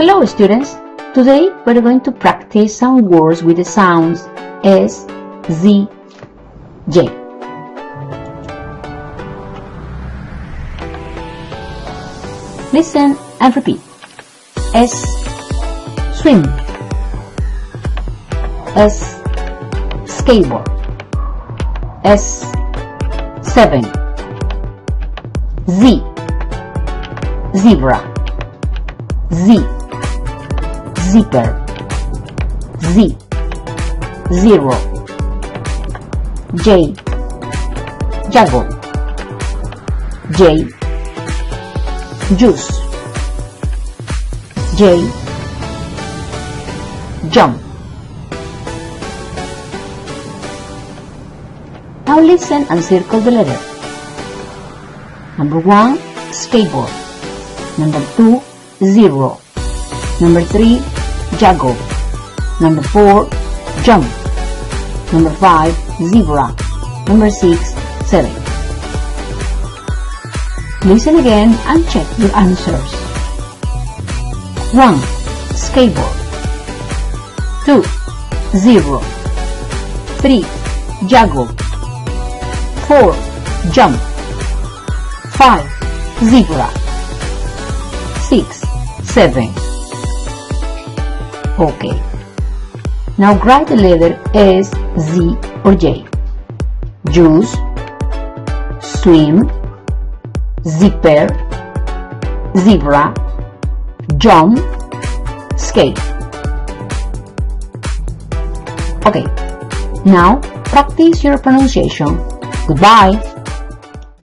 Hello students! Today we're going to practice some words with the sounds S, Z, J. Listen and repeat. S, swim. S, skateboard. S, 7. Z, zebra. Z, zipper. Z, zero. J, juggle. J, juice. J, jump. Now listen and circle the letter. Number 1, skateboard. Number 2, zero. Number 3, juggle. Number 4, jump. Number 5, zebra. Number 6, 7. Listen again and check your answers. 1, skateboard. 2, zero. 3, juggle. 4, jump. 5, zebra. 6, 7. Okay. Now write the letter S, Z or J. Juice, swim, zipper, zebra, jump, skate. Okay. Now practice your pronunciation. Goodbye.